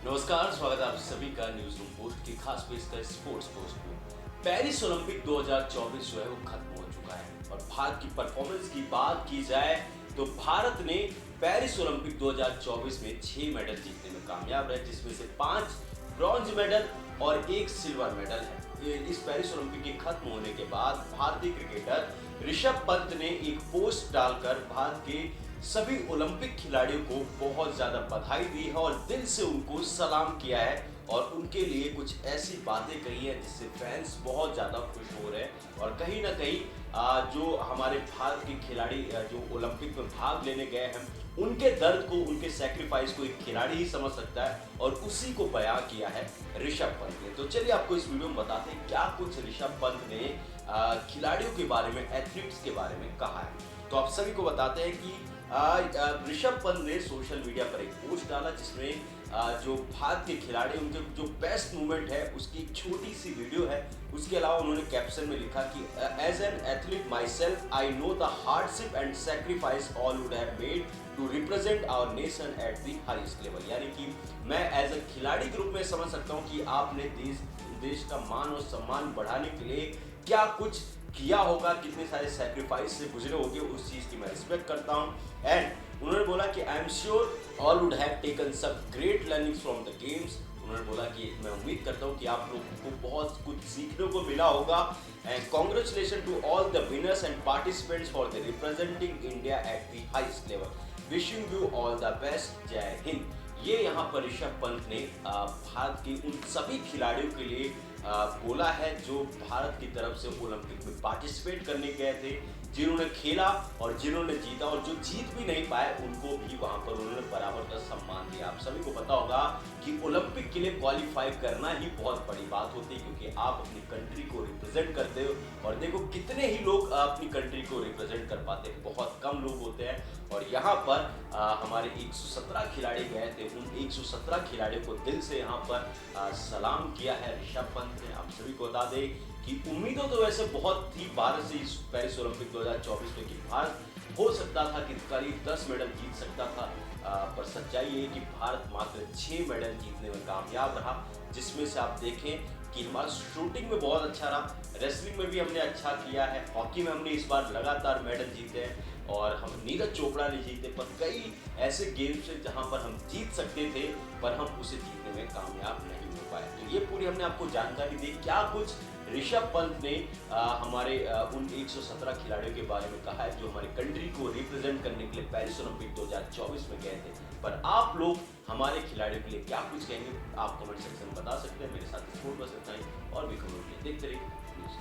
नमस्कार, स्वागत है आप सभी का न्यूज रूम पोस्ट की खास पेशकश स्पोर्ट्स पोस्ट में। पेरिस ओलंपिक 2024 जो है वो खत्म हो चुका है और भारत की परफॉर्मेंस की बात की जाए तो भारत ने पेरिस ओलंपिक 2024 में 6 मेडल जीतने में कामयाब रहे, जिसमें से 5 ब्रॉन्ज मेडल और 1 सिल्वर मेडल है। इस पेरिस ओलंपिक के खत्म होने के बाद भारतीय क्रिकेटर ऋषभ पंत ने एक पोस्ट डालकर भारत के सभी ओलंपिक खिलाड़ियों को बहुत ज्यादा बधाई दी है और दिल से उनको सलाम किया है और उनके लिए कुछ ऐसी बातें कही है जिससे फैंस बहुत ज्यादा खुश हो रहे हैं। और कहीं ना कहीं जो हमारे भारत के खिलाड़ी जो ओलंपिक में भाग लेने गए हैं उनके दर्द को, उनके सैक्रिफाइस को एक खिलाड़ी ही समझ सकता है और उसी को बयां किया है ऋषभ पंत ने। तो चलिए आपको इस वीडियो में बताते हैं क्या कुछ ऋषभ पंत ने खिलाड़ियों के बारे में, एथलीट्स के बारे में कहा है। तो आप सभी को बताते हैं कि ऋषभ पंत ने सोशल मीडिया पर एक पोस्ट डाला जिसमें जो भारत के खिलाड़ी उनके जो बेस्ट मूवमेंट है उसकी एक छोटी सी वीडियो है। उसके अलावा उन्होंने कैप्शन में लिखा कि as an athlete myself I know the hardship and sacrifice all would have made to represent our nation at the highest level. यानी कि मैं एज ए खिलाड़ी के रूप में समझ सकता हूँ कि आपने देश का मान और सम्मान बढ़ाने के लिए क्या कुछ किया होगा, कितने सारे सैक्रिफाइस से गुजरे होंगे, उस चीज़ की मैं रिस्पेक्ट करता हूँ। एंड उन्होंने बोला कि I am sure all would have taken some great learnings from the games. उन्होंने बोला कि मैं उम्मीद करता हूँ कि आप लोगों को बहुत कुछ सीखने को मिला होगा। And congratulation to all the winners and participants for the representing India at the highest level. Wishing you all the best, जय हिंद। ये यहाँ पर ऋषभ पंत ने भारत के उन सभी खिलाड़ियों के लिए बोला है जो भारत की तरफ से ओलंपिक में पार्टिसिपेट करने गए थे, जिन्होंने खेला और जिन्होंने जीता, और जो जीत भी नहीं पाए उनको भी वहां पर उन्होंने बराबर का सम्मान दिया। आप सभी को पता होगा कि ओलंपिक के लिए क्वालिफाई करना ही बहुत बड़ी बात होती है, क्योंकि आप अपनी कंट्री को रिप्रेजेंट करते हो। और देखो कितने ही लोग अपनी कंट्री को रिप्रेजेंट कर पाते हैं, बहुत कम लोग होते हैं। और यहाँ पर हमारे 117 खिलाड़ी गए थे, उन 117 खिलाड़ियों को दिल से यहाँ पर सलाम किया है ऋषभ पंत ने। आप सभी को बता दें कि उम्मीदों तो वैसे बहुत थी भारत से इस पेरिस ओलंपिक 2024 में कि भारत हो सकता था कि करीब 10 मेडल जीत सकता था, पर सच्चाई ये है कि भारत मात्र 6 मेडल जीतने में कामयाब रहा, जिसमें से आप देखें कि हमारा शूटिंग में बहुत अच्छा रहा, रेसलिंग में भी हमने अच्छा किया है, हॉकी में हमने इस बार लगातार मेडल जीते हैं और हम नीरज चोपड़ा ने जीते। पर कई ऐसे गेम्स हैं जहां पर हम जीत सकते थे पर हम उसे जीतने में कामयाब नहीं हो पाए। तो ये पूरी हमने आपको जानकारी दी क्या कुछ ऋषभ पंत ने हमारे उन 117 खिलाड़ियों के बारे में कहा है जो हमारी कंट्री को रिप्रेजेंट करने के लिए पेरिस ओलंपिक 2024 में गए थे। पर आप लोग हमारे खिलाड़ियों के लिए क्या कुछ कहेंगे, आप कमेंट सेक्शन में बता सकते हैं। मेरे साथ स्पोर्ट बस इतना ही, और भी खबरों के लिए देखते रहिए न्यूज़।